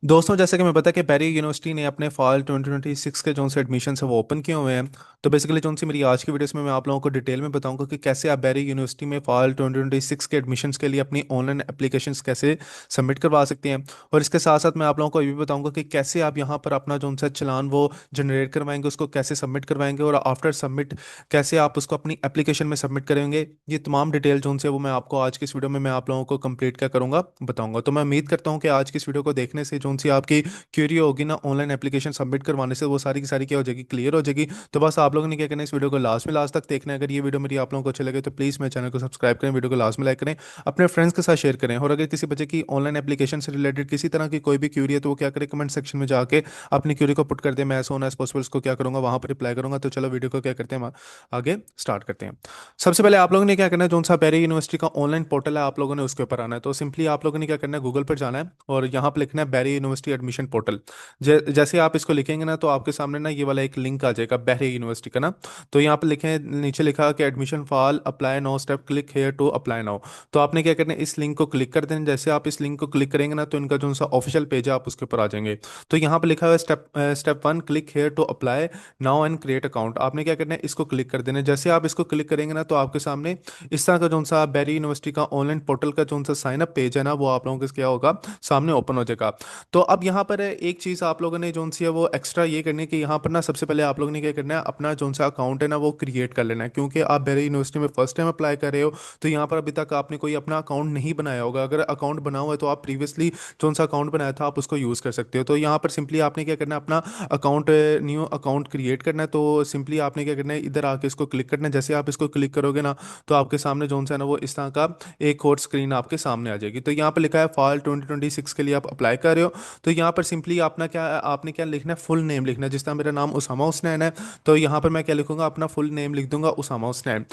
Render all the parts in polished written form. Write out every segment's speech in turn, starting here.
दोस्तों, जैसे कि मैं पता कि पेरी यूनिवर्सिटी ने अपने फॉल 2026 के जो से एडमिशन है वो ओपन किए हुए हैं। तो बेसिकली जो सी मेरी आज की वीडियोस में मैं आप लोगों को डिटेल में बताऊंगा कि कैसे आप पेरी यूनिवर्सिटी में फॉल 2026 के एडमिशन्स के लिए अपनी ऑनलाइन एप्लीकेशंस कैसे सबमिट करवा सकते हैं। और इसके साथ साथ मैं आप लोगों को ये भी बताऊंगा कि कैसे आप यहाँ पर अपना जो सा चालान वो जनरेट करवाएंगे, उसको कैसे सबमिट करवाएंगे, और आफ्टर सबमिट कैसे आप उसको अपनी एप्लीकेशन में सबमिट करेंगे। ये तमाम डिटेल जो से वो मैं आपको आज की इस वीडियो में मैं आप लोगों को कंप्लीट क्या करूंगा बताऊंगा। तो मैं उम्मीद करता हूँ कि आज की इस वीडियो को देखने से जो सी आपकी क्यूरी होगी ना ऑनलाइन एप्लीकेशन सबमिट करवाने से, वो सारी की सारी क्या हो जाएगी, क्लियर हो जाएगी। तो बस आप लोगों ने क्या करना है, इस वीडियो को लास्ट में लास्ट तक देखना है। अगर ये वीडियो मेरी आप लोगों को अच्छी लगे तो प्लीज़ मेरे चैनल को सब्सक्राइब करें, वीडियो को लास्ट में लाइक करें, अपने फ्रेंड्स के साथ शेयर करें। और अगर किसी बच्चे की ऑनलाइन एप्लीकेशन से रिलेटेड किसी तरह की कोई भी क्यूरी है तो वो क्या करें, कमेंट सेक्शन में जाके अपनी क्यूरी को पुट कर दे। मैं एज सोन एज पॉसिबल उसको क्या करूंगा, वहां पर रिप्लाई करूंगा। तो चलो वीडियो को क्या करते हैं, हम आगे स्टार्ट करते हैं। सबसे पहले आप लोगों ने क्या करना है, जो सा पेरी यूनिवर्सिटी का ऑनलाइन पोर्टल है आप लोगों ने उसके ऊपर आना है। तो सिंपली आप लोगों ने क्या करना है, गूगल पर जाना है और यहाँ पर लिखना है बेरी यूनिवर्सिटी एडमिशन पोर्टल। जैसे आप इसको लिखेंगे ना तो आपके सामने ना ये वाला एक लिंक आ जाएगा बहरे यूनिवर्सिटी का ना। तो यहाँ पे लिखे, नीचे लिखा कि admission fall apply now step click here to apply now. तो आपने क्या करना है, इस लिंक को क्लिक कर देना। जैसे आप इस लिंक को क्लिक करेंगे ना तो इनका जो सा ऑफिशियल पेज है आप उसके ऊपर आ जाएंगे। तो यहाँ पे लिखा हुआ है step 1 click here to apply now and create account. आपने क्या करना है, इसको क्लिक कर देना है। जैसे आप इसको क्लिक करेंगे ना तो आपके सामने इस तरह का जो सा बेरी यूनिवर्सिटी का ऑनलाइन पोर्टल का जो सा साइन अप पेज है ना वो आप लोगों के क्या होगा, सामने ओपन हो जाएगा। तो अब यहाँ पर एक चीज़ आप लोगों ने जो सी है वो एक्स्ट्रा ये करनी है कि यहाँ पर ना सबसे पहले आप लोगों ने क्या करना है, अपना जो सा अकाउंट है ना वो क्रिएट कर लेना है। क्योंकि आप बेरे यूनिवर्सिटी में फर्स्ट टाइम अप्लाई कर रहे हो तो यहाँ पर अभी तक आपने कोई अपना अकाउंट नहीं बनाया होगा। अगर अकाउंट बना हुआ है तो आप प्रीवियसली जो सा अकाउंट बनाया था आप उसको यूज़ कर सकते हो। तो यहाँ पर सिंपली आपने क्या करना है, अपना अकाउंट, न्यू अकाउंट क्रिएट करना है। तो सिंपली आपने क्या करना है, इधर आके इसको क्लिक करना है। जैसे आप इसको क्लिक करोगे ना तो आपके सामने जो सा है ना वो इस तरह का एक और स्क्रीन आपके सामने आ जाएगी। तो यहाँ पर लिखा है फॉल 2026 के लिए आप अप्लाई कर रहे हो। तो यहाँ पर सिंपली अपना क्या, आपने क्या लिखना है, फुल नेम लिखना है। जिस तरह मेरा नाम उसामा हुसनैन है तो यहाँ पर मैं क्या लिखूंगा, अपना फुल नेम लिख दूंगा उसामा हुसनैन।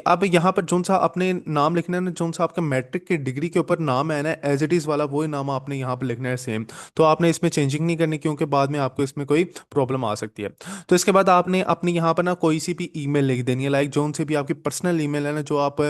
अब यहाँ पर जोन सा अपने नाम लिखना है ना, जोन सा आपका मैट्रिक की डिग्री के ऊपर नाम है ना एज इट इज़ वाला, वही नाम आपने यहाँ पर लिखना है सेम। तो आपने इसमें चेंजिंग नहीं करनी क्योंकि बाद में आपको इसमें कोई प्रॉब्लम आ सकती है। तो इसके बाद आपने अपनी यहाँ पर ना कोई सी भी ईमेल लिख देनी है, लाइक जोन से भी आपकी पर्सनल ईमेल है ना जो आप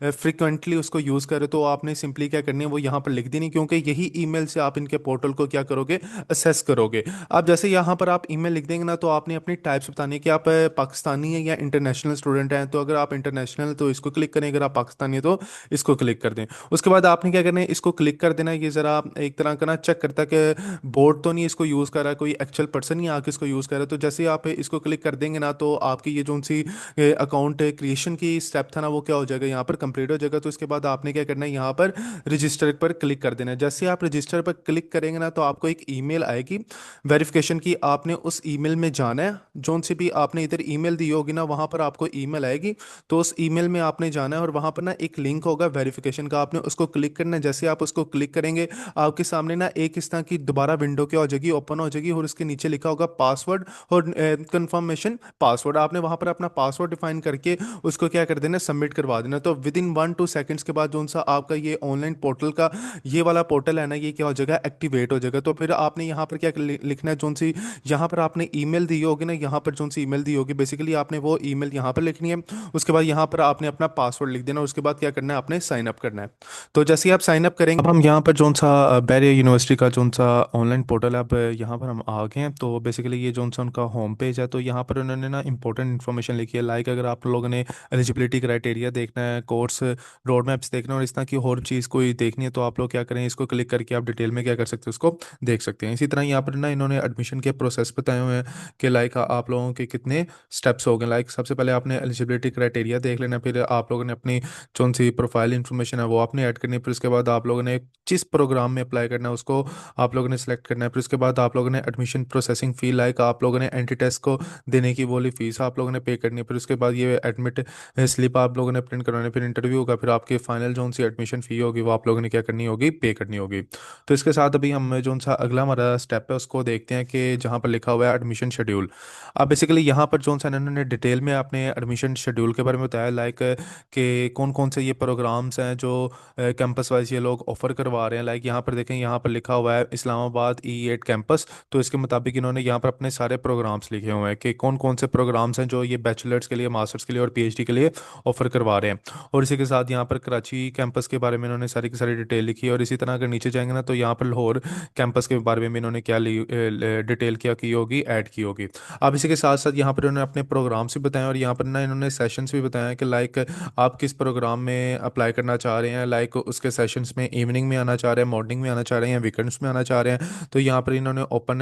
फ्रिक्वेंटली उसको यूज़ करो, तो आपने सिंपली क्या करनी है वो यहाँ पर लिख देनी। क्योंकि यही ईमेल से आप इनके पोर्टल को क्या करोगे, असेस करोगे। अब जैसे यहाँ पर आप ईमेल लिख देंगे ना तो आपने अपनी टाइप्स बतानी है कि आप पाकिस्तानी है या इंटरनेशनल स्टूडेंट हैं। तो अगर आप इंटरनेशनल है तो इसको क्लिक करें, अगर आप पाकिस्तानी है तो इसको क्लिक कर दें। उसके बाद आपने क्या करना है, इसको क्लिक कर देना है। ये ज़रा एक तरह का ना चेक करता है कि बोर्ड तो नहीं इसको यूज़ कर रहा है, कोई एक्चुअल पर्सन ही आके इसको यूज़ कर रहा है। तो जैसे ही आप इसको क्लिक कर देंगे ना तो आपकी ये जो सी अकाउंट क्रिएशन की स्टेप था ना वो क्या हो जाएगा, यहाँ पर कंप्लीट हो जाएगा। तो इसके बाद आपने क्या करना है, यहाँ पर रजिस्टर पर क्लिक कर देना है। जैसे आप रजिस्टर पर क्लिक करेंगे ना तो आपको एक ईमेल आएगी वेरिफिकेशन की। आपने उस ईमेल में जाना है, जोन से भी आपने इधर ईमेल दी होगी ना वहां पर आपको ईमेल आएगी। तो उस ईमेल में आपने जाना है और वहां पर ना एक लिंक होगा वेरिफिकेशन का, आपने उसको क्लिक करना है। जैसे आप उसको क्लिक करेंगे आपके सामने ना एक इस तरह की दोबारा विंडो क्या हो जाएगी, ओपन हो जाएगी। और उसके नीचे लिखा होगा पासवर्ड और कंफर्मेशन पासवर्ड। आपने वहां पर अपना पासवर्ड डिफाइन करके उसको क्या कर देना, सबमिट करवा देना। तो विद इन 1-2 सेकंड्स के बाद जो सा आपका ये ऑनलाइन पोर्टल का ये वाला पोर्टल है ना ये क्या हो जाएगा, एक्टिवेट हो जाएगा। तो फिर आपने यहाँ पर क्या लिखना है, जोन सी यहाँ पर आपने ईमेल दी होगी ना, यहाँ पर जोन सी ईमेल दी होगी बेसिकली आपने वो ईमेल यहाँ पर लिखनी है। उसके बाद यहाँ पर आपने अपना पासवर्ड लिख देना। उसके बाद क्या करना है, आपने साइन अप करना है। तो जैसे ही आप साइन अप करेंगे, अब हम यहाँ पर जोन सा बैरे यूनिवर्सिटी का जोन सा ऑनलाइन पोर्टल है, अब यहाँ पर हम आ गए हैं। तो बेसिकली ये जोन सा उनका होम पेज है। तो यहाँ पर उन्होंने ना इंपॉर्टेंट इन्फॉर्मेशन लिखी है, लाइक अगर आप लोगों ने एलिजिबिलिटी क्राइटेरिया देखना है, कोर्स रोड मैप्स देखना है और इस तरह की और चीज़ कोई देखनी है तो आप लोग क्या करें, इसको क्लिक करके आप डिटेल में क्या कर सकते हो, उसको देख सकते हैं। इसी तरह यहाँ पर ना इन्होंने एडमिशन के प्रोसेस बताए हुए हैं कि लाइक आप लोगों के कितने स्टेप्स हो गए। लाइक सबसे पहले आपने एलिजिबिलिटी क्राइटेरिया देख लेना, फिर आप लोगों ने अपनी कौन सी प्रोफाइल इन्फॉर्मेशन है वो आपने ऐड करनी है। फिर उसके बाद आप लोगों ने जिस प्रोग्राम में अप्लाई करना है उसको आप लोगों ने सेलेक्ट करना है। फिर उसके बाद आप लोगों ने एडमिशन प्रोसेसिंग फ़ी, लाइक आप लोगों ने एंट्री टेस्ट को देने की बोली फीस आप लोगों ने पे करनी है। फिर उसके बाद ये एडमिट स्लिप आप लोगों ने प्रिंट करवानी है। फिर इंटरव्यू होगा, फिर आपकी फाइनल जो सी एडमिशन फ़ी होगी वो आप लोगों ने क्या करनी होगी, पे करनी होगी। तो इसके साथ अभी हम जो सा अगला हमारा स्टेप है उसको देखते हैं कि जहाँ पर लिखा हुआ है एडमिशन शेड्यूल। अब बेसिकली यहाँ पर जो सा इन्होंने डिटेल में अपने एडमिशन शेड्यूल के बारे में बताया, लाइक कि कौन कौन से ये प्रोग्राम्स हैं जो कैंपस वाइज ये लोग ऑफर करवा रहे हैं। लाइक यहाँ पर देखें, यहाँ पर लिखा हुआ है इस्लामाबाद E8 कैंपस। तो इसके मुताबिक इन्होंने यहाँ पर अपने सारे प्रोग्राम्स लिखे हुए हैं कि कौन कौन से प्रोग्राम्स हैं जो ये बैचलर्स के लिए, मास्टर्स के लिए और PhD के लिए ऑफर करवा रहे हैं। और इसी के साथ यहाँ पर कराची कैंपस के बारे में इन्होंने सारी की सारी डिटेल लिखी है। और इसी तरह अगर नीचे जाएंगे ना तो यहाँ पर लाहौर कैंपस के बारे में इन्होंने क्या डिटेल क्या की होगी, ऐड की होगी। अब इसी के साथ साथ यहाँ पर इन्होंने अपने प्रोग्राम्स भी बताए और यहाँ पर ना इन्होंने सेशंस भी बताए कि लाइक आप किस प्रोग्राम में अप्लाई करना चाह रहे हैं, लाइक उसके सेशंस में इवनिंग में आना चाह रहे हैं, मॉर्निंग में आना चाह रहे हैं, या वीकेंड्स में आना चाह रहे हैं। तो यहाँ पर इन्होंने ओपन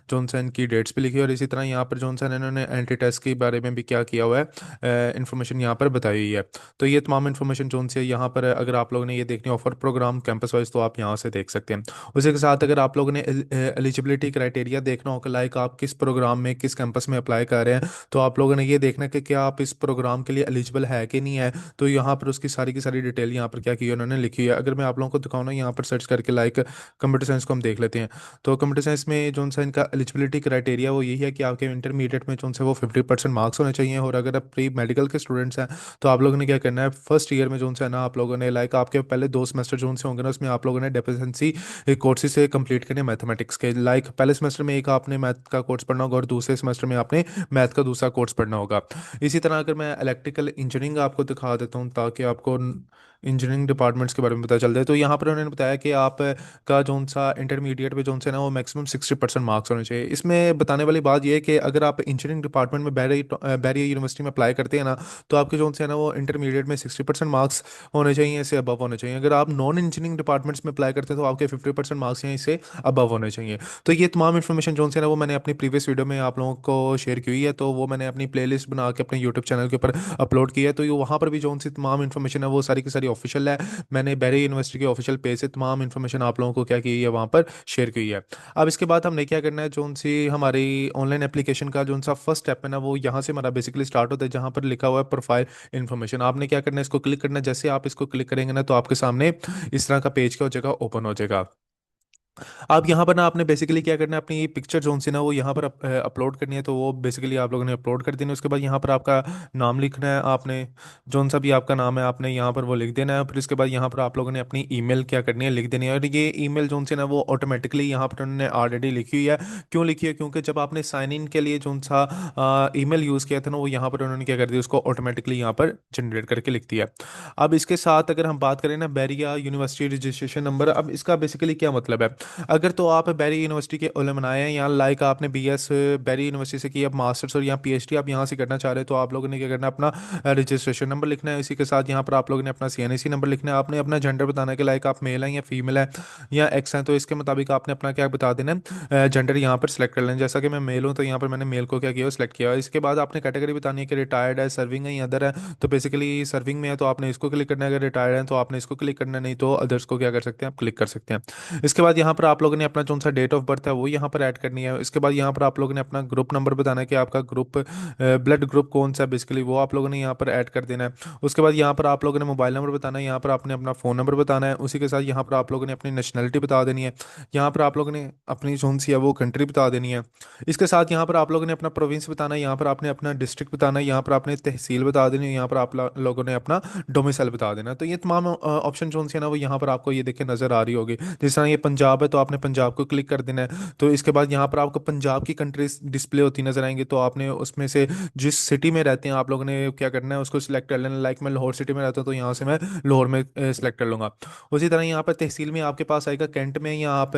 जॉनसन की डेट्स भी लिखी, और इसी तरह यहाँ पर जॉनसन इन्होंने एंटी टेस्ट के बारे में भी क्या किया हुआ है, इन्फॉर्मेशन यहाँ पर बताई हुई है। तो ये तमाम इन्फॉर्मेशन जोन से यहाँ पर अगर आप लोगों ने ये देखनी ऑफर प्रोग्राम कैंपस वाइज तो आप यहाँ से देख सकते हैं। उसी के साथ अगर आप लोगों ने एलिजिबिलिटी क्राइटेरिया देखना हो कि लाइक आप किस प्रोग्राम में किस कैंपस में अप्लाई कर रहे हैं, तो आप लोगों ने ये देखना कि क्या आप इस प्रोग्राम के लिए एलिजिबल है कि नहीं है। तो यहाँ पर उसकी सारी की सारी डिटेल यहाँ पर क्या की है उन्होंने लिखी है। अगर मैं आप लोगों को दिखाऊँ ना, यहाँ पर सर्च करके लाइक कंप्यूटर साइंस को हम देख लेते हैं। तो कंप्यूटर साइंस में जो सा इनका एलिजिबिलिटी क्राइटेरिया वो यही है कि आपके इंटरमीडिएट में जो से वो 50% मार्क्स होने चाहिए। और अगर आप प्री मेडिकल के स्टूडेंट्स हैं तो आप लोगों ने क्या करना है, फर्स्ट ईयर में जो है ना आप लोगों ने लाइक आपके पहले 2 सेमेस्टर जो से होंगे ना, उसमें आप लोगों ने डेफिशिएंसी कोर्सेज से कंप्लीट करने मैथमेटिक्स के। लाइक पहले सेमेस्टर में एक आपने मैथ का कोर्स पढ़ना होगा और दूसरे सेमेस्टर में आपने मैथ का दूसरा कोर्स पढ़ना होगा। इसी तरह अगर मैं इलेक्ट्रिकल इंजीनियरिंग आपको दिखा देता हूँ ताकि आपको इंजीनियरिंग डिपार्टमेंट्स के बारे में पता चल जाए, तो यहाँ पर उन्होंने बताया कि आप का जोन सा इंटरमीडिएट में जोन से ना वो मैक्सिमम 60% मार्क्स होने चाहिए। इसमें बताने वाली बात यह है कि अगर आप इंजीनियरिंग डिपार्टमेंट में बैरियर यूनिवर्सिटी में अप्लाई करते हैं ना, तो आपके जोन से है ना वो इंटरमीडिएट में 60% मार्क्स होने चाहिए, इससे अबव होने चाहिए। अगर आप नॉन इंजीनियरिंग डिपार्टमेंट्स में अप्लाई करते हैं तो आपके 50% मार्क्स हैं, इससे अबव होने चाहिए। तो ये तमाम इन्फॉर्मेशन जोन से ना वो मैंने अपनी प्रीवियस वीडियो में आप लोगों को शेयर की हुई है, तो वो मैंने अपनी प्लेलिस्ट बना के अपने यूट्यूब चैनल के ऊपर अपलोड की है। तो ये वहाँ पर भी जोन सी तमाम इन्फॉर्मेशन है वो सारी की सारी ऑफिशियल है। मैंने बैरी यूनिवर्सिटी के ऑफिशियल पेज से तमाम इन्फॉर्मेशन आप लोगों को क्या की है वहाँ पर शेयर की है। अब इसके बाद हमने क्या करना है, जोन सी हमारी ऑनलाइन एप्लीकेशन का जोन सा फर्स्ट स्टेप है ना, वो यहाँ से हमारा बेसिकली स्टार्ट होता है, जहाँ पर लिखा हुआ है प्रोफाइल इन्फॉर्मेशन। आपने क्या करना है, इसको क्लिक करना है। जैसे आप इसको क्लिक करेंगे ना, तो आपके सामने इस तरह का पेज क्या हो जाएगा, ओपन हो जाएगा। आप यहाँ पर ना आपने बेसिकली क्या करना है, अपनी पिक्चर जोन सी ना वो यहाँ पर अपलोड करनी है। तो वो बेसिकली आप लोगों ने अपलोड कर देनी है। उसके बाद यहाँ पर आपका नाम लिखना है, आपने जोन सा भी आपका नाम है आपने यहाँ पर वो लिख देना है। फिर उसके बाद यहाँ पर आप लोगों ने अपनी ईमेल क्या करनी है, लिख देनी है। और ये ईमेल जोन सी ना वो ऑटोमेटिकली यहाँ पर उन्होंने ऑलरेडी लिखी हुई है। क्यों लिखी है, क्योंकि जब आपने साइन इन के लिए जोन सा ईमेल यूज़ किया था ना, वो यहाँ पर उन्होंने क्या कर दिया, उसको ऑटोमेटिकली यहाँ पर जनरेट करके लिख दिया। अब इसके साथ अगर हम बात करें ना बैरिया यूनिवर्सिटी रजिस्ट्रेशन नंबर, अब इसका बेसिकली क्या मतलब है। अगर तो आप बैरी यूनिवर्सिटी के उलमनाए हैं, या लाइक आपने बीएस बैरी यूनिवर्सिटी से किया मास्टर्स और यहाँ पीएचडी आप यहाँ से करना चाह रहे हैं, तो आप लोगों ने क्या करना है, अपना रजिस्ट्रेशन नंबर लिखना है। इसी के साथ यहाँ पर आप लोगों ने अपना सीएनएसी नंबर लिखना है। आपने अपना जेंडर बताना है कि लाइक आप मेल हैं या फीमेल है या एक्स हैं, तो इसके मुताबिक आपने अपना क्या बता देना है, जेंडर यहाँ पर सेलेक्ट कर लेना। जैसा कि मैं मेल हूँ तो यहाँ पर मैंने मेल को क्या किया, सेलेक्ट किया। इसके बाद आपने कैटेगरी बतानी है कि रिटायर्ड है, सर्विंग है या अदर है। तो बेसिकली सर्विंग में है तो आपने इसको क्लिक करना है, अगर रिटायर्ड है तो आपने इसको क्लिक करना है, नहीं तो अदर्स को क्या कर सकते हैं, आप क्लिक कर सकते हैं। इसके बाद यहाँ पर आप लोगों ने अपना कौन सा डेट ऑफ बर्थ है वो यहाँ पर ऐड करनी है। इसके बाद यहाँ पर आप लोगों ने अपना ग्रुप नंबर बताना है कि आपका ग्रुप ब्लड ग्रुप कौन सा है, बेसिकली वो आप लोगों ने यहाँ पर ऐड कर देना है। उसके बाद यहाँ पर आप लोगों ने मोबाइल नंबर बताना है, यहाँ पर आपने अपना फ़ोन नंबर बताना है। उसी के साथ यहाँ पर आप लोगों ने अपनी नेशनलिटी बता देनी है। यहाँ पर आप लोगों ने अपनी कौन सी है वो कंट्री बता देनी है। इसके साथ यहाँ पर आप लोगों ने अपना प्रोविंस बताना है, यहाँ पर आपने अपना डिस्ट्रिक्ट बताना है, यहाँ पर आपने तहसील बता देनी है, यहाँ पर आप लोगों ने अपना डोमिसाइल बता देना है। तो ये तमाम ऑप्शन जो है ना वो यहाँ पर आपको ये देखे नजर आ रही होगी। जिस तरह ये पंजाब है तो आपने पंजाब को क्लिक कर देना है। तो इसके बाद यहाँ पर आपको पंजाब की कंट्रीज डिस्प्ले होती नजर आएंगी, तो आपने उसमें से जिस सिटी में रहते हैं आप लोगों ने क्या करना है, उसको सिलेक्ट कर लेना। लाइक मैं लाहौर सिटी में रहता हूँ तो यहाँ से मैं लाहौर में सिलेक्ट कर लूंगा। उसी तरह यहाँ पर तहसील में आपके पास आएगा कैंट में, या आप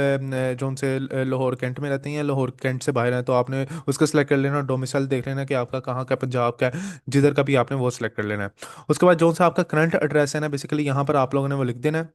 जो उनसे लाहौर कैंट में रहते हैं या लाहौर कैंट से बाहर हैं, तो आपने उसको सिलेक्ट कर लेना। डोमिसाइल देख लेना कि आपका कहाँ का पंजाब का है, जिधर का भी आपने वो सिलेक्ट कर लेना है। उसके बाद जो सा आपका करंट एड्रेस है ना, बेसिकली यहाँ पर आप लोगों ने वो लिख देना है।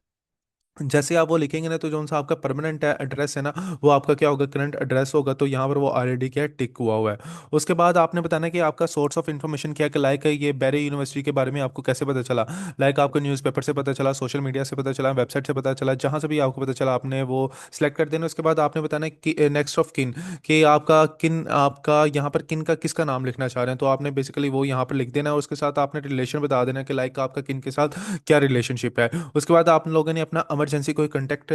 जैसे आप वो लिखेंगे ना, तो जो सा आपका परमानेंट एड्रेस है ना, वो आपका क्या होगा, करंट एड्रेस होगा। तो यहाँ पर वो ऑलरेडी क्या है, टिक हुआ हुआ है। उसके बाद आपने बताना है कि आपका सोर्स ऑफ इन्फॉर्मेशन क्या है, लाइक ये बैरे यूनिवर्सिटी के बारे में आपको कैसे पता चला। लाइक आपको न्यूज़पेपर से पता चला, सोशल मीडिया से पता चला, वेबसाइट से पता चला, जहाँ से भी आपको पता चला आपने वो सिलेक्ट कर देना। उसके बाद आपने बताना है कि नेक्स्ट ऑफ किन, कि आपका यहाँ पर किन का किसका नाम लिखना चाह रहे हैं, तो आपने बेसिकली वो यहाँ पर लिख देना है। उसके साथ आपने रिलेशन बता देना कि लाइक आपका किन के साथ क्या रिलेशनशिप है। उसके बाद आप लोगों ने अपना इमरजेंसी कोई कॉन्टैक्ट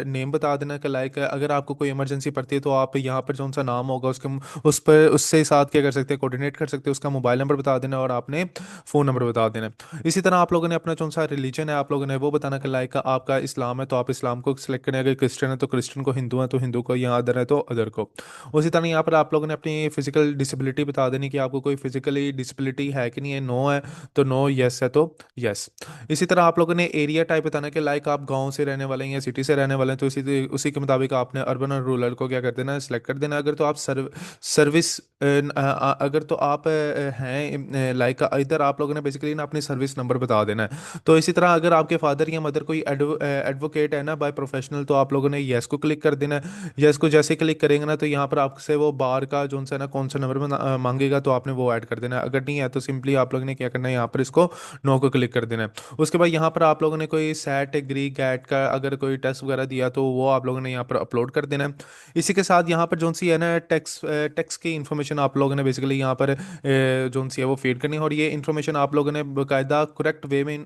नेम बता देना कि लाइक अगर आपको कोई इमरजेंसी पड़ती है तो आप यहाँ पर जो सा नाम होगा उसके उस पर उससे साथ क्या कर सकते हैं, कोऑर्डिनेट कर सकते हैं। उसका मोबाइल नंबर बता देना और आपने फ़ोन नंबर बता देना। इसी तरह आप लोगों ने अपना जो सा रिलीजन है आप लोगों ने वो बताना कि लाइक आपका इस्लाम है तो आप इस्लाम को सिलेक्ट करें, अगर क्रिश्चियन है तो क्रिश्चियन को, हिंदू है तो हिंदू को, या अदर है तो अदर को। उसी तरह यहाँ पर आप लोगों ने अपनी फिजिकल डिसेबिलिटी बता देनी कि आपको कोई फिजिकली डिसेबिलिटी है कि नहीं है। नो है तो नो, यस है तो यस। इसी तरह आप लोगों ने एरिया टाइप बताना कि लाइक आप गांव गांव से रहने वाले हैं या सिटी से रहने वाले हैं, तो इसी उसी के मुताबिक आपने अर्बन और रूरल को क्या कर देना है, सिलेक्ट कर देना है। अगर तो आप सर्विस अगर तो आप हैं लाइक इधर आप लोगों ने बेसिकली ना अपनी सर्विस नंबर बता देना है। तो इसी तरह अगर आपके फादर या मदर कोई एडवोकेट है ना बाय प्रोफेशनल, तो आप लोगों ने येस को क्लिक कर देना है। येस को जैसे क्लिक करेंगे ना, तो यहाँ पर आपसे वो बार का जो सा ना कौन सा नंबर मांगेगा, तो आपने वो ऐड कर देना है। अगर नहीं है तो सिंपली आप लोगों ने क्या करना है, यहाँ पर इसको नो को क्लिक कर देना है। उसके बाद यहाँ पर आप लोगों ने कोई सेट ग्री गैट का अगर कोई टेस्ट वगैरह दिया, तो वो आप लोगों ने यहाँ पर अपलोड कर देना है। इसी के साथ यहाँ पर जो सी है ना टैक्स टैक्स की इन्फॉर्मेशन आप लोगों ने बेसिकली यहाँ पर जो सी है वो फीड करनी है, और ये इन्फॉर्मेशन आप लोगों ने बाकायदा करेक्ट वे में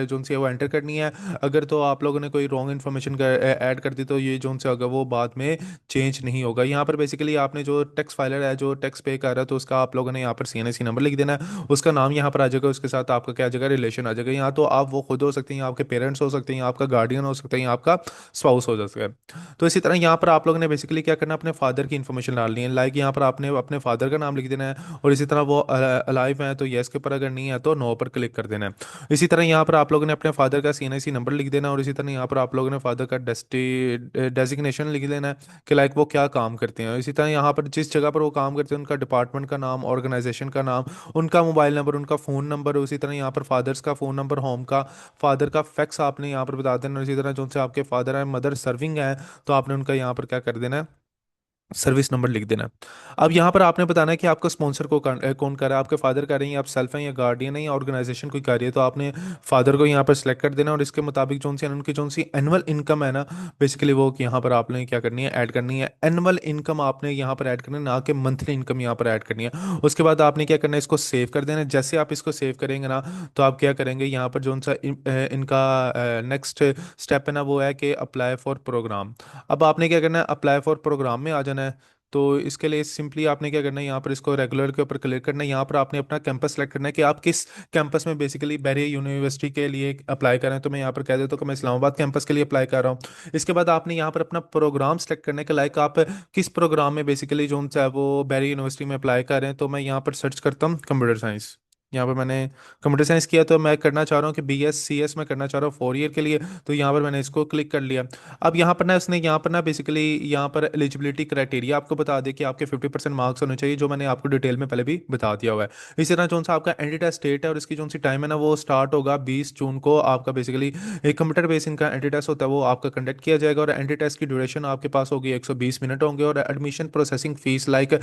जो सी है वो एंटर करनी है। अगर तो आप लोगों ने कोई रॉन्ग इन्फॉर्मेशन ऐड कर दी, तो ये जो से होगा वो बाद में चेंज नहीं होगा। यहाँ पर बेसिकली आपने जो टैक्स फाइलर है जो टैक्स पे कर रहा है, तो उसका आप लोगों ने यहाँ पर सीएनएसी नंबर लिख देना है, उसका नाम यहाँ पर आ जाएगा, उसके साथ आपका क्या आ जाएगा, रिलेशन आ जाएगा। यहाँ तो आप वो खुद हो सकते हैं, आपके पेरेंट्स हो सकते हैं, आपका गार्डियन हो सकते हैं, आपका स्पाउस हो सकता है। तो इसी तरह यहाँ पर आप लोगों ने बेसिकली क्या करना है, अपने फादर की इन्फॉर्मेशन डालनी है। लाइक यहाँ पर आपने अपने फादर का नाम लिख देना है, और इसी तरह वो अलाइव है तो येस के ऊपर, अगर नहीं है तो नो पर क्लिक कर देना है। इसी तरह यहाँ पर आप लोगों ने अपने फादर का सीएनआईसी नंबर लिख देना है, और इसी तरह यहाँ पर आप लोगों ने फादर का डेजिग्नेशन लिख देना है कि लाइक वो क्या काम करते हैं। इसी तरह यहाँ पर जिस जगह पर वो काम करते हैं उनका डिपार्टमेंट का नाम, ऑर्गेनाइजेशन का नाम, उनका मोबाइल नंबर, उनका फ़ोन नंबर, उसी तरह यहाँ पर फादर्स का फ़ोन नंबर, होम का, फादर का फैक्स आपने यहाँ पर बता देना। और इसी तरह जो से आपके फादर हैं मदर सर्विंग है, तो आपने उनका यहाँ पर क्या कर देना है, सर्विस नंबर लिख देना। अब यहाँ पर आपने बताना है कि आपका स्पॉन्सर कौन कर रहा है, आपके फादर कर रहे हैं या आप सेल्फ हैं या गार्डियन है या ऑर्गेनाइजेशन कोई कर रही है, तो आपने फादर को यहाँ पर सेलेक्ट कर देना। और इसके मुताबिक जो सी उनकी जो सी एनुअल इनकम है ना, बेसिकली वो यहाँ पर आपने क्या करनी है, ऐड करनी है। एनुअल इनकम आपने यहाँ पर ऐड करनी है, ना कि मंथली इनकम यहाँ पर ऐड करनी है। उसके बाद आपने क्या करना है, इसको सेव कर देना है। जैसे आप इसको सेव करेंगे ना, तो आप क्या करेंगे, यहाँ पर जो सा इनका नेक्स्ट स्टेप है ना, वो है कि अप्लाई फॉर प्रोग्राम। अब आपने क्या करना है, अप्लाई फॉर प्रोग्राम में आ जाना है। तो इसके लिए सिंपली आपने क्या करना है, यहाँ पर इसको रेगुलर के ऊपर क्लिक करना है। यहाँ पर आपने अपना कैंपस सेलेक्ट करना है कि आप किस कैंपस में बेसिकली बैरियर यूनिवर्सिटी के लिए अप्लाई कर रहे हैं। तो मैं यहाँ पर कह देता हूँ कि मैं इस्लामाबाद कैंपस के लिए अप्लाई कर रहा हूँ। इसके बाद आपने यहाँ पर अपना प्रोग्राम सेलेक्ट करने के लायक आप किस प्रोग्राम में बेसिकली जो है वो बैरियर यूनिवर्सिटी में अप्लाई कर रहे हैं। तो मैं यहाँ पर सर्च करता हूँ कंप्यूटर साइंस। यहाँ पर मैंने कंप्यूटर साइंस किया, तो मैं करना चाह रहा हूँ कि BSc में करना चाह रहा हूँ 4 ईयर के लिए। तो यहाँ पर मैंने इसको क्लिक कर लिया। अब यहाँ पर ना इसने यहाँ पर ना बेसिकली यहाँ पर एलिजिबिलिटी क्राइटेरिया आपको बता दे कि आपके 50% मार्क्स होने चाहिए, जो मैंने आपको डिटेल में पहले भी बता दिया हुआ है। इसी तरह जो सा आपका एंटी टेस्ट डेट है और इसकी जो सी टाइम है ना, वो स्टार्ट होगा 20 जून को। आपका बेसिकली एक कंप्यूटर बेस इनका एंटी टेस्ट होता है, वो आपका कंडक्ट किया जाएगा, और एंटी टेस्ट की ड्यूरेशन आपके पास होगी 120 मिनट होंगे। और एडमिशन प्रोसेसिंग फीस लाइक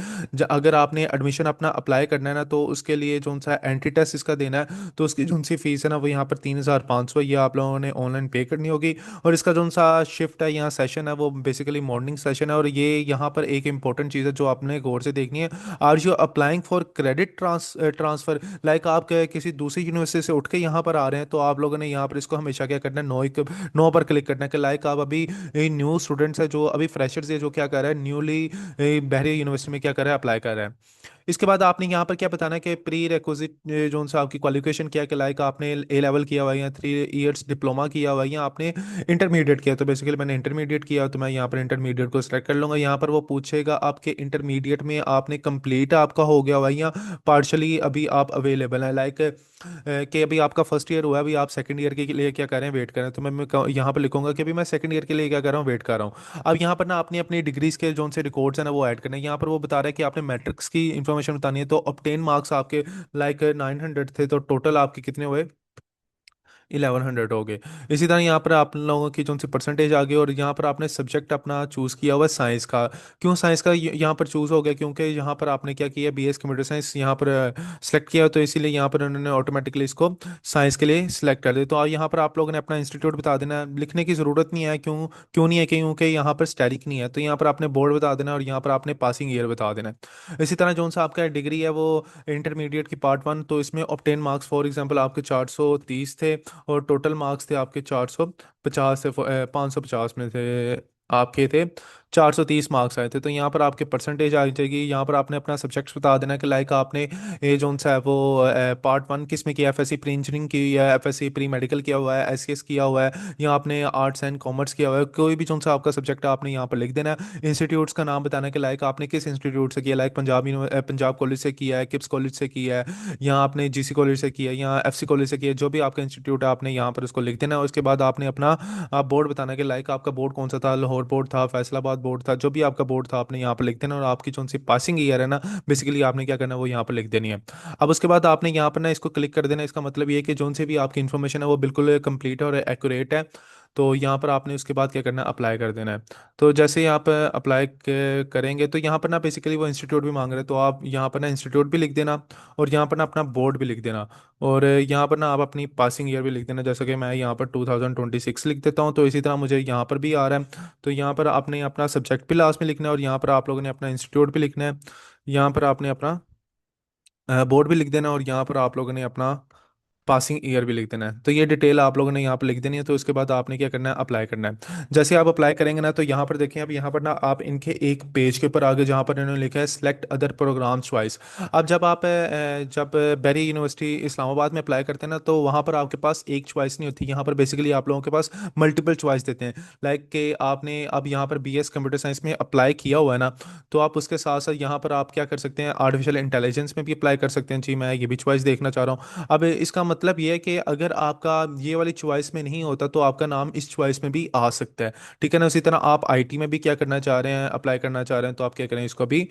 अगर आपने एडमिशन अपना अप्लाई करना है ना, तो उसके लिए जो सा एंटी टेस्ट इसका देना है, तो उसकी जो सी फीस है ना, वो यहाँ पर 3,500 ये आप लोगों ने ऑनलाइन पे करनी होगी। और इसका जो सा शिफ्ट है यहाँ सेशन है, वो बेसिकली मॉर्निंग सेशन है। और ये यहाँ पर एक इंपॉर्टेंट चीज़ है जो आपने गौर से देखनी है। Are you applying for credit transfer, like आप किसी दूसरी यूनिवर्सिटी से उठ के यहाँ पर आ रहे हैं, तो आप लोगों ने यहाँ पर इसको हमेशा क्या करना है, नो पर क्लिक करना है कि लाइक आप अभी न्यू स्टूडेंट्स है, जो अभी फ्रेशर्स है, जो क्या कर रहा है, न्यूली बहरिया यूनिवर्सिटी में क्या कर रहा है, अप्लाई कर रहा है। इसके बाद आपने यहाँ पर क्या बताना है कि प्री रिक्विजिट जो सा आपकी क्वालिफिकेशन क्या है, कि लाइक आपने A लेवल किया हुआ है या 3 इयर्स डिप्लोमा किया हुआ है या आपने इंटरमीडिएट किया। तो बेसिकली मैंने इंटरमीडिएट किया, तो मैं यहाँ पर इंटरमीडिएट को सिलेक्ट कर लूँगा। यहाँ पर वो पूछेगा आपके इंटरमीडिएट में आपने कंप्लीट आपका हो गया हुआ है या पार्शली अभी आप अवेलेबल है, लाइक कि अभी आपका फर्स्ट ईयर हुआ है, अभी आप सेकंड ईयर के लिए क्या कर रहे हैं, वेट कर रहे हैं। तो यहाँ पर लिखूंगा कि अभी मैं सेकंड ईयर के लिए क्या कर रहा हूँ, वेट कर रहा हूँ। अब यहाँ पर ना अपनी अपनी डिग्रीज के जो से रिकॉर्ड्स हैं ना, वो ऐड करना है। यहाँ पर वो बता रहा है कि आपने मैट्रिक्स की इन्फॉर्मेशन बतानी है, तो ऑब्टेन मार्क्स आपके लाइक 900 थे, तो टोटल आपके कितने हुए, 1100 हो गए। इसी तरह यहाँ पर आप लोगों की जो सी परसेंटेज आ गई। और यहाँ पर आपने सब्जेक्ट अपना चूज़ किया हुआ साइंस का। क्यों साइंस का यहाँ पर चूज़ हो गया, क्योंकि यहाँ पर आपने क्या किया, BS कंप्यूटर साइंस यहाँ पर सेलेक्ट किया, तो इसीलिए यहाँ पर उन्होंने ऑटोमेटिकली इसको साइंस के लिए सिलेक्ट कर दिया। तो यहाँ पर आप लोगों ने अपना इंस्टीट्यूट बता देना है, लिखने की ज़रूरत नहीं है। क्यों क्यों नहीं है, क्योंकि यहाँ पर स्टैटिक नहीं है। तो यहाँ पर आपने बोर्ड बता देना, और यहाँ पर आपने पासिंग ईयर बता देना है। इसी तरह जो सा आपका डिग्री है वो इंटरमीडिएट की पार्ट 1, तो इसमें ऑब्टेन मार्क्स फॉर एग्जाम्पल आपके 430 थे, और टोटल मार्क्स थे आपके 450 से 550 में थे आपके थे। 430 मार्क्स आए थे। तो यहाँ पर आपके परसेंटेज आ जाएगी। यहाँ पर आपने अपना सब्जेक्ट्स बता देना कि लाइक आपने ये जो सा है वो पार्ट वन किस में किया, एफएससी प्री इंजीनियरिंग की है, एफएससी प्री मेडिकल किया हुआ है, एससीएस किया हुआ है, या आपने आर्ट्स एंड कॉमर्स किया हुआ है, कोई भी जो सा आपका सब्जेक्ट है आपने यहाँ पर लिख देना है। इंस्टीट्यूट्स का नाम बताना कि लाइक आपने किस इंस्टीट्यूट से किया, लाइक पंजाब कॉलेज से किया है, किप्स कॉलेज से किया है, या आपने जीसी कॉलेज से किया है, या एफसी कॉलेज से किया है, जो भी आपका इंस्टीट्यूट है आपने यहाँ पर उसको लिख देना है। उसके बाद आपने अपना आप बोर्ड बताना कि लाइक आपका बोर्ड कौन सा था, लाहौर बोर्ड था, फैसलाबाद बोर्ड था, जो भी आपका बोर्ड था आपने यहाँ पर लिख देना। और आपकी जो सी पासिंग ईयर है ना, बेसिकली आपने क्या करना है वो यहाँ पर लिख देनी है। अब उसके बाद आपने यहाँ पर ना इसको क्लिक कर देना। इसका मतलब ये है कि जो से भी आपकी इन्फॉर्मेशन है वो बिल्कुल कंप्लीट है और एक्यूरेट है। तो यहाँ पर आपने उसके बाद क्या करना है, अप्लाई कर देना है। तो जैसे ही आप अप्लाई करेंगे तो यहाँ पर ना बेसिकली वो इंस्टीट्यूट भी मांग रहे हैं, तो आप यहाँ पर ना इंस्टीट्यूट भी लिख देना, और यहाँ पर ना अपना बोर्ड भी लिख देना, और यहाँ पर ना आप अपनी पासिंग ईयर भी लिख देना। जैसे कि मैं यहाँ पर 2026 लिख देता हूँ, तो इसी तरह मुझे यहाँ पर भी आ रहा है। तो यहाँ पर आपने अपना सब्जेक्ट भी लास्ट में लिखना है, और यहाँ पर आप लोगों ने अपना इंस्टीट्यूट भी लिखना है। यहाँ पर आपने अपना बोर्ड भी लिख देना, और यहाँ पर आप लोगों ने अपना पासिंग ईयर भी लिख देना है। तो ये डिटेल आप लोगों ने यहाँ पर लिख देनी है। तो उसके बाद आपने क्या करना है, अप्लाई करना है। जैसे आप अप्लाई करेंगे ना, तो यहाँ पर देखें, अब यहाँ पर ना आप इनके एक पेज के ऊपर आगे जहाँ पर इन्होंने लिखा है सिलेक्ट अदर प्रोग्राम चॉइस। अब जब आप जब बैरी यूनिवर्सिटी इस्लामाबाद में अप्लाई करते हैं ना, तो वहाँ पर आपके पास एक चॉइस नहीं होती। यहाँ पर बेसिकली आप लोगों के पास मल्टीपल चॉइस देते हैं। लाइक कि आपने अब यहाँ पर बीएस कंप्यूटर साइंस में अप्लाई किया हुआ है ना, तो आप उसके साथ साथ यहाँ पर आप क्या कर सकते हैं, आर्टिफिशियल इंटेलिजेंस में भी अप्लाई कर सकते हैं। जी, मैं ये भी चॉइस देखना चाह रहा हूँ। अब इसका मतलब ये है कि अगर आपका ये वाली चॉइस में नहीं होता तो आपका नाम इस चॉइस में भी आ सकता है। ठीक है ना। उसी तरह आप आईटी में भी क्या करना चाह रहे हैं, अप्लाई करना चाह रहे हैं, तो आप क्या करें, इसको भी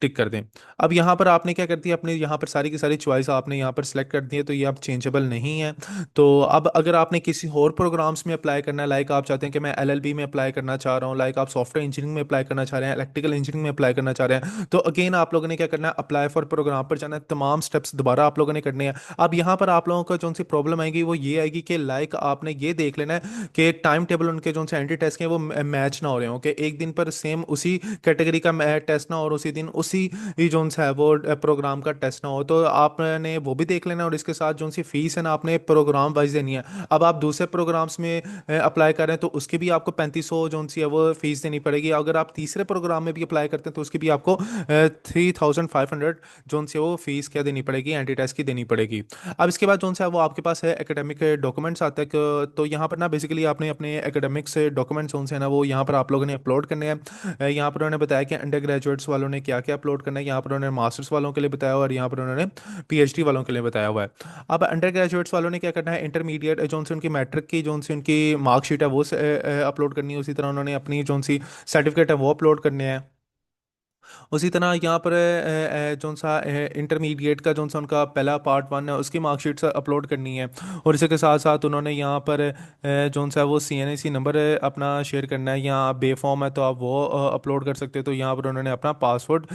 टिक कर दें। अब यहाँ पर आपने क्या कर दिया, अपने यहाँ पर सारी की सारी चॉइस आपने यहाँ पर सेलेक्ट कर दी है, तो ये अब चेंजेबल नहीं है। तो अब अगर आपने किसी और प्रोग्राम्स में अप्लाई करना है, लाइक आप चाहते हैं कि मैं एलएलबी में अप्लाई करना चाह रहा हूँ, लाइक आप सॉफ्टवेयर इंजीनियरिंग में अप्लाई करना चाह रहे हैं, इलेक्ट्रिकल इंजीनियरिंग में अप्लाई करना चाह रहे हैं, तो अगेन आप लोगों ने क्या करना है, अप्लाई फॉर प्रोग्राम पर जाना है। तमाम स्टेप्स दोबारा आप लोगों ने करने हैं। अब यहाँ पर आप लोगों को जो सी प्रॉब्लम आएगी वो ये आएगी कि लाइक आपने ये देख लेना है कि टाइम टेबल उनके जो से एंट्री टेस्ट के हैं वो मैच ना हो रहे हो, कि एक दिन पर सेम उसी कैटेगरी का टेस्ट ना, और उसी दिन उसी ये जोन सा है वो प्रोग्राम का टेस्ट ना हो। तो आपने वो भी देख लेना, और इसके साथ जो सी फीस है ना आपने प्रोग्राम वाइज देनी है। अब आप दूसरे प्रोग्राम्स में अप्लाई कर रहे हैं तो उसकी भी आपको 3500 जोन सी है वो फीस देनी पड़ेगी। अगर आप तीसरे प्रोग्राम में भी अप्लाई करते हैं तो उसकी भी आपको 3500 जोन सी है वो फीस क्या देनी पड़ेगी, एंटी टेस्ट की देनी पड़ेगी। अब इसके बाद जोन सा है वो आपके पास है एकेडमिक डॉक्यूमेंट्स आते हैं। तो यहाँ पर ना बेसिकली आपने अपने एकेडमिक्स डॉक्यूमेंट्स जोन से है ना वो यहाँ पर आप लोगों ने अपलोड करने हैं। यहाँ पर उन्होंने बताया कि अंडर ग्रेजुएट्स वालों ने क्या क्या अपलोड करना है, यहाँ पर उन्होंने मास्टर्स वालों के लिए बताया हुआ है, और यहाँ पर उन्होंने पीएचडी वालों के लिए बताया हुआ है। अब अंडर ग्रेजुएट्स वालों ने क्या करना है, इंटरमीडिएट जो से उनकी मैट्रिक की जो से उनकी मार्कशीट है वो अपलोड करनी है। उसी तरह उन्होंने अपनी जो सी सर्टिफिकेट है वो अपलोड करने हैं। उसी तरह यहाँ पर जो सा इंटरमीडिएट का जो सा उनका पहला पार्ट वन है उसकी मार्कशीट अपलोड करनी है। और इसी के साथ साथ उन्होंने यहाँ पर जो सा वो सीएनएसी नंबर अपना शेयर करना है, या आप बेफॉर्म है तो आप वो अपलोड कर सकते हो। तो यहाँ पर उन्होंने अपना पासवर्ड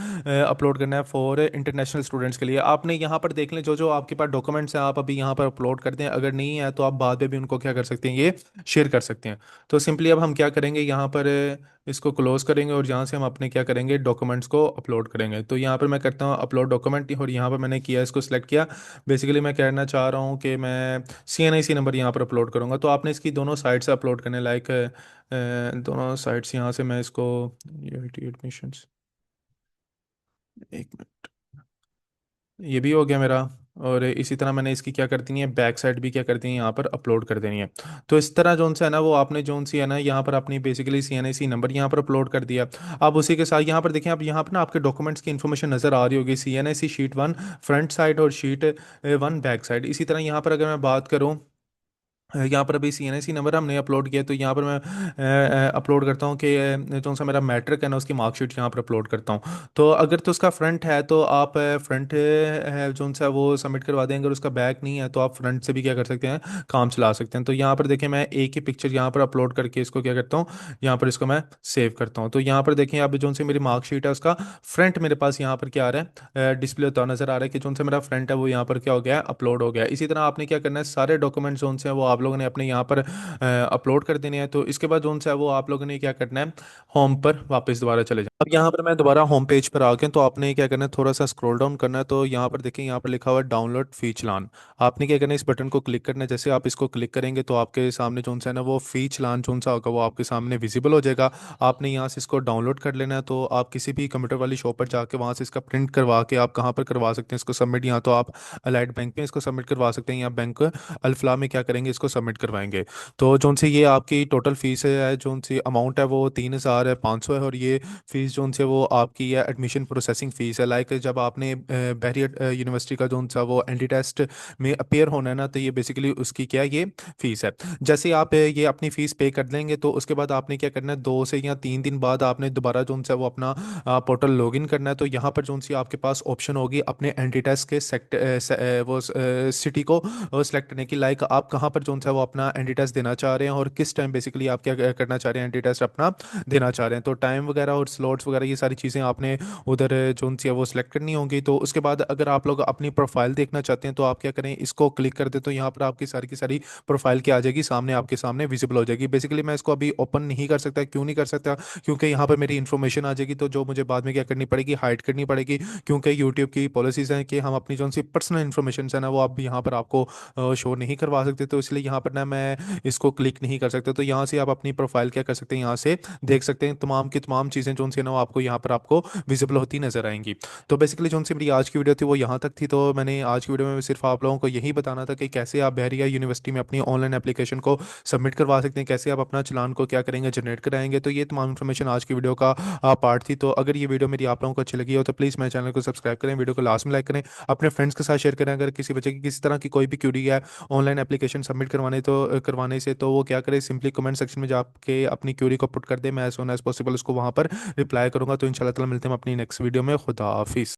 अपलोड करना है फॉर इंटरनेशनल स्टूडेंट्स के लिए। आपने यहाँ पर देख लें जो जो आपके पास डॉक्यूमेंट्स हैं आप अभी यहाँ पर अपलोड कर दें, अगर नहीं है तो आप बाद में भी उनको क्या कर सकते हैं, ये शेयर कर सकते हैं। तो सिंपली अब हम क्या करेंगे, यहाँ पर इसको क्लोज करेंगे, और यहाँ से हम अपने क्या करेंगे, डॉक्यूमेंट्स को अपलोड करेंगे। तो यहाँ पर मैं करता हूँ अपलोड डॉक्यूमेंट, और यहाँ पर मैंने किया, इसको सिलेक्ट किया। बेसिकली मैं कहना चाह रहा हूँ कि मैं सीएनआईसी नंबर यहाँ पर अपलोड करूँगा। तो आपने इसकी दोनों साइड से अपलोड करने, लाइक दोनों साइड्स यहाँ से मैं इसको एडमिशन्स, एक मिनट, ये भी हो गया मेरा। और इसी तरह मैंने इसकी क्या कर दी है, बैक साइड भी क्या कर दी है, यहाँ पर अपलोड कर देनी है। तो इस तरह जोन सा है ना वो आपने जोन सी है ना यहाँ पर अपनी बेसिकली सीएनआईसी नंबर यहाँ पर अपलोड कर दिया। अब उसी के साथ यहाँ पर देखें, अब यहाँ पर ना आपके डॉक्यूमेंट्स की इन्फॉर्मेशन नज़र आ रही होगी, CNIC sheet one front side और शीट वन बैक साइड। इसी तरह यहाँ पर अगर मैं बात करूँ, यहाँ पर अभी सीएनएसी नंबर हमने अपलोड किया, तो यहाँ पर मैं अपलोड करता हूँ कि जो सा मेरा मैट्रिक है ना उसकी मार्कशीट यहाँ पर अपलोड करता हूँ। तो अगर तो उसका फ्रंट है तो आप फ्रंट है जो सा वो सबमिट करवा दें। अगर उसका बैक नहीं है तो आप फ्रंट से भी क्या कर सकते हैं, काम चला सकते हैं। तो यहाँ पर देखें, मैं एक ही पिक्चर यहाँ पर अपलोड करके इसको क्या करता हूँ, यहाँ पर इसको मैं सेव करता हूँ। तो यहाँ पर देखें, अब जो से मेरी मार्कशीट है उसका फ्रंट मेरे पास यहाँ पर क्या आ रहा है, डिस्प्ले होता नजर आ रहा है कि जो से मेरा फ्रंट है वो यहाँ पर क्या हो गया, अपलोड हो गया। इसी तरह आपने क्या करना है, सारे डॉक्यूमेंट्स जो से हैं वो आप लोगों ने अपने यहाँ पर अपलोड कर देने हैं। तो इसके बाद जो सा है वो आप लोगों ने क्या करना है, होम पर वापस दोबारा चले जाना। अब यहाँ पर मैं दोबारा होम पेज पर आ गया, तो आपने क्या करना है, थोड़ा सा स्क्रॉल डाउन करना है। तो यहाँ पर देखिए, यहाँ पर लिखा हुआ है डाउनलोड फी चलान। आपने क्या करना है, इस बटन को क्लिक करना है। जैसे आप इसको क्लिक करेंगे तो आपके सामने जो सा है ना वो फी चलान जो सा होगा वो आपके सामने विजिबल हो जाएगा। आपने यहाँ से इसको डाउनलोड कर लेना है। तो आप किसी भी कंप्यूटर वाली शॉप पर जाके वहाँ से इसका प्रिंट करवा के आप कहाँ पर करवा सकते हैं इसको सबमिट। यहाँ तो आप अलाइड बैंक में इसको सबमिट करवा सकते हैं, या बैंक अल्फला में क्या करेंगे, इसको सबमिट करवाएंगे। तो जो सी ये आपकी टोटल फीस है, जो सी अमाउंट है वो 3,500 है। और ये फीस जो से वो आपकी है एडमिशन प्रोसेसिंग फ़ीस है। लाइक जब आपने बैरियर यूनिवर्सिटी का जो सा वो एंटी टेस्ट में अपेयर होना है ना, तो ये बेसिकली उसकी क्या है, ये फ़ीस है। जैसे आप ये अपनी फ़ीस पे कर देंगे तो उसके बाद आपने क्या करना है, 2 से या 3 दिन बाद आपने दोबारा जो सा वो अपना पोर्टल लॉगिन करना है। तो यहाँ पर जो सी आपके पास ऑप्शन होगी अपने एंटी टेस्ट के वो सिटी को सिलेक्ट करने की। लाइक आप कहाँ पर जो सा वो अपना एंटी टेस्ट देना चाह रहे हैं और किस टाइम बेसिकली आप क्या करना चाह रहे हैं, एंटी टेस्ट अपना देना चाह रहे हैं। तो टाइम वगैरह और स्लॉट्स वगैरह ये सारी चीज़ें आपने उधर जो सी है वो सिलेक्ट करनी होंगी। तो उसके बाद अगर आप लोग अपनी प्रोफाइल देखना चाहते हैं तो आप क्या करें, इसको क्लिक कर दे। तो यहाँ पर आपकी सारी की सारी प्रोफाइल क्या आ जाएगी, सामने आपके सामने विजिबल हो जाएगी। बेसिकली मैं इसको अभी ओपन नहीं कर सकता। क्यों नहीं कर सकता, क्योंकि यहाँ पर मेरी इन्फॉर्मेशन आ जाएगी, तो जो मुझे बाद में क्या करनी पड़ेगी, हाइड करनी पड़ेगी। क्योंकि यूट्यूब की पॉलिसीज़ हैं कि हम अपनी जो सी पर्सनल इन्फॉर्मेशन है ना वो आप यहाँ पर आपको शो नहीं करवा सकते। तो इसलिए यहाँ पर ना मैं इसको क्लिक नहीं कर सकता। तो यहाँ से आप अपनी प्रोफाइल क्या कर सकते हैं, यहाँ से देख सकते हैं तमाम की तमाम चीज़ें जो सी ना वो आपको यहाँ पर आपको विजिबल होती नजर आएंगी। तो बेसिकली जो सी मेरी आज की वीडियो थी वो यहाँ तक थी। तो मैंने आज की वीडियो में सिर्फ आप लोगों को यही बताना था कि कैसे आप बहरिया यूनिवर्सिटी में अपनी ऑनलाइन एप्लीकेशन को सबमिट करवा सकते हैं, कैसे आप अपना चलान को क्या करेंगे, जनरेट कराएंगे। तो ये तमाम इन्फॉर्मेशन आज की वीडियो का पार्ट थी। तो अगर ये वीडियो मेरी आप लोगों को अच्छी लगी हो तो प्लीज़ मेरे चैनल को सब्सक्राइब करें, वीडियो को लास्ट में लाइक करें, अपने फ्रेंड्स के साथ शेयर करें। अगर किसी बच्चे की किसी तरह की कोई भी क्यूरी है ऑनलाइन एप्लीकेशन सबमिट करवाने से, तो वो क्या करे, सिंपली कमेंट सेक्शन में जाके अपनी क्यूरी को पुट कर दे। मैं एज सोन एज पॉसिबल उसको वहाँ पर रिप्लाई करूंगा। तो इंशाल्लाह ताला मिलते हैं हम अपनी नेक्स्ट वीडियो में। खुदा हाफिज़।